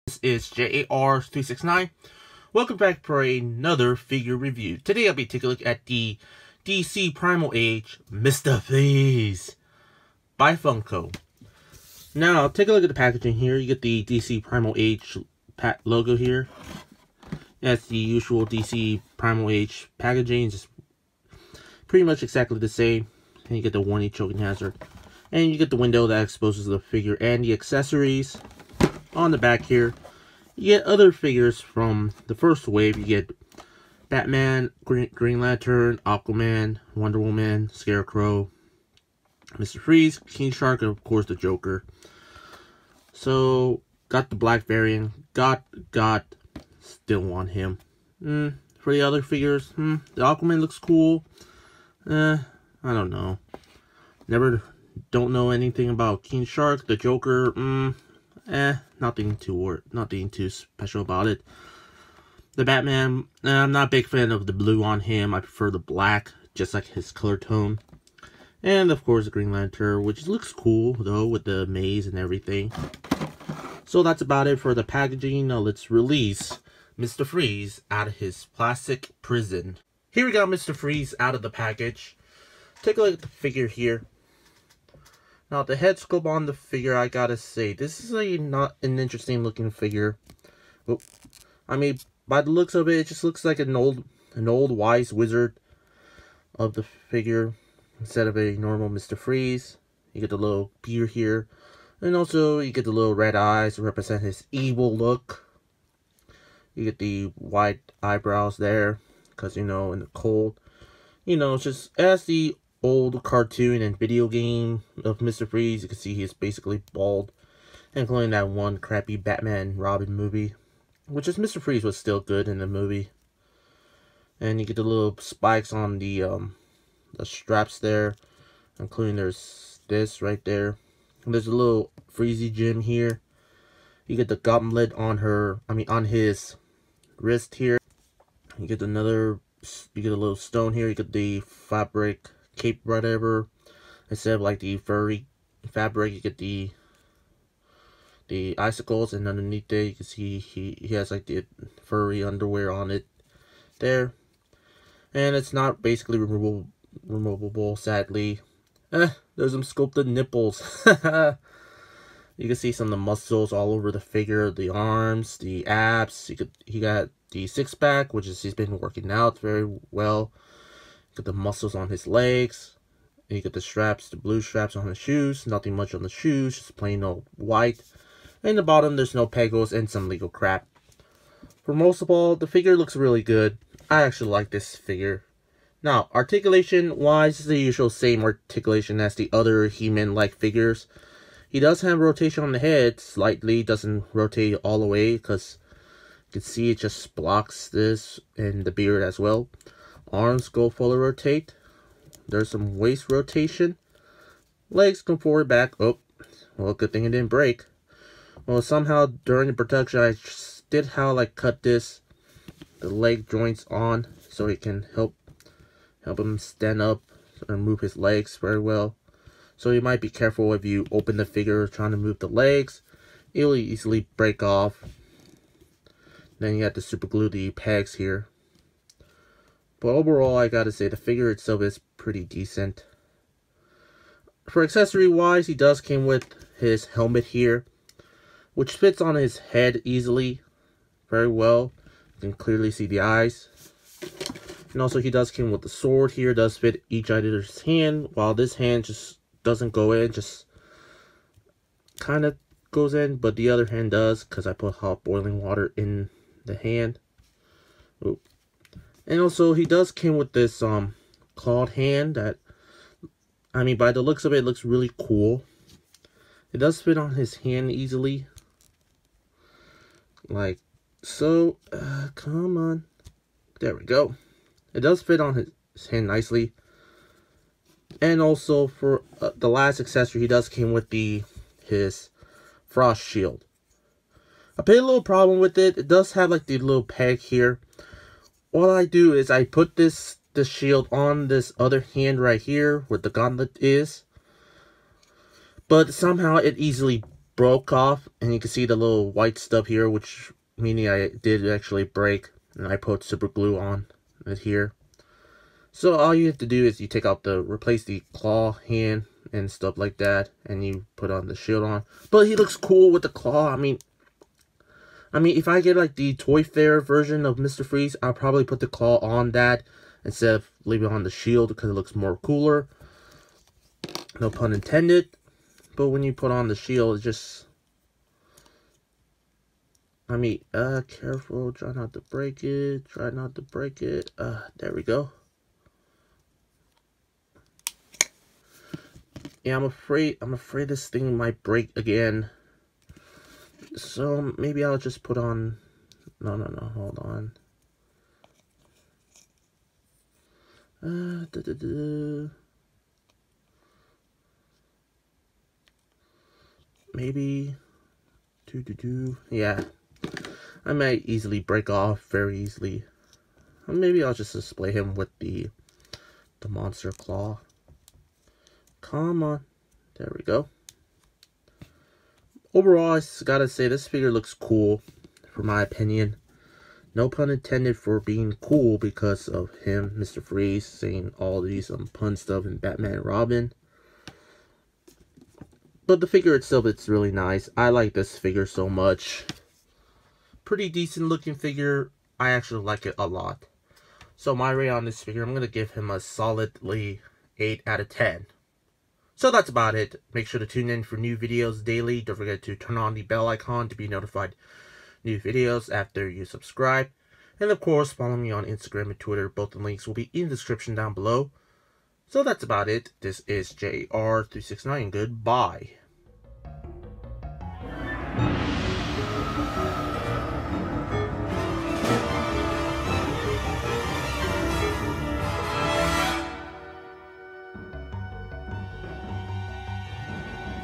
This is J.A.R. 369. Welcome back for another figure review. Today I'll be taking a look at the DC Primal Age Mr. Freeze by Funko. Now, take a look at the packaging here. You get the DC Primal Age logo here. That's the usual DC Primal Age packaging. Just pretty much exactly the same. And you get the warning choking hazard. And you get the window that exposes the figure and the accessories. On the back here, you get other figures from the first wave. You get Batman, Green Lantern, Aquaman, Wonder Woman, Scarecrow, Mr. Freeze, King Shark, and of course the Joker. So, got the black variant. Still want him. For the other figures, the Aquaman looks cool. I don't know. Don't know anything about King Shark. The Joker, nothing too special about it. The Batman, I'm not a big fan of the blue on him. I prefer the black, just like his color tone. And of course the Green Lantern, which looks cool though with the maze and everything. So that's about it for the packaging. Now let's release Mr. Freeze out of his plastic prison. Here we got Mr. Freeze out of the package. Take a look at the figure here. Now, the head sculpt on the figure, I gotta say, this is not an interesting looking figure. I mean, by the looks of it, it just looks like an old wise wizard of the figure instead of a normal Mr. Freeze. You get the little beard here, and also you get the little red eyes to represent his evil look. You get the white eyebrows there, because, in the cold, it's just as the old cartoon and video game of Mr. Freeze. You can see he's basically bald, including that one crappy Batman Robin movie, which is Mr. Freeze was still good in the movie. And you get the little spikes on the straps there, including there's this right there. And there's a little Freezy gem here. You get the gauntlet on his wrist here. You get a little stone here. You get the fabric cape, whatever. Instead of like the furry fabric, you get the icicles, and underneath there you can see he has like the furry underwear on it there. And it's not basically removable, sadly. There's some sculpted nipples. You can see some of the muscles all over the figure, the arms, the abs. He got the six-pack, which is he's been working out very well. Got the muscles on his legs. And you get the straps, the blue straps on the shoes. Nothing much on the shoes, just plain old white. And the bottom, there's no pegos and some legal crap. For most of all, the figure looks really good. I actually like this figure. Now, articulation-wise, it's the usual same articulation as the other He-Man-like figures. He does have rotation on the head, slightly. Doesn't rotate all the way, because you can see it just blocks this and the beard as well. Arms go fully rotate. There's some waist rotation. Legs come forward, back. Oh, well, good thing it didn't break. Well, somehow during the production, I did cut the leg joints on so it can help him stand up and move his legs very well. So you might be careful if you open the figure trying to move the legs. It'll easily break off. Then you have to super glue the pegs here. But overall, I gotta say, the figure itself is pretty decent. For accessory wise, he does came with his helmet here, which fits on his head easily, very well. You can clearly see the eyes. And also he does came with the sword here, does fit each other's hand, while this hand just doesn't go in, just kind of goes in, but the other hand does, because I put hot boiling water in the hand. Ooh. And also, he does came with this clawed hand that, by the looks of it, looks really cool. It does fit on his hand easily. Like so. Come on. There we go. It does fit on his hand nicely. And also, for the last accessory, he does came with his frost shield. I put a little problem with it. It does have like the little peg here. What I do is I put this shield on this other hand right here where the gauntlet is. But somehow it easily broke off, and you can see the little white stuff here, which meaning I did actually break, and I put super glue on it here. So all you have to do is you take out replace the claw hand and stuff like that, and you put on the shield on. But he looks cool with the claw. I mean, if I get like the Toy Fair version of Mr. Freeze, I'll probably put the claw on that instead of leaving on the shield because it looks more cooler. No pun intended. But when you put on the shield, it just... careful. Try not to break it. Try not to break it. There we go. Yeah, I'm afraid this thing might break again. So maybe I'll just put on... No, hold on. Maybe... Yeah. I might easily break off, very easily. Or maybe I'll just display him with the monster claw. Come on. There we go. Overall, I gotta say, this figure looks cool, for my opinion. No pun intended for being cool because of him, Mr. Freeze, saying all these pun stuff in Batman and Robin. But the figure itself, it's really nice. I like this figure so much. Pretty decent looking figure. I actually like it a lot. So my rate on this figure, I'm going to give him a solidly 8 out of 10. So that's about it. Make sure to tune in for new videos daily. Don't forget to turn on the bell icon to be notified new videos after you subscribe. And of course, follow me on Instagram and Twitter. Both the links will be in the description down below. So that's about it. This is J.A.R. 369. Goodbye.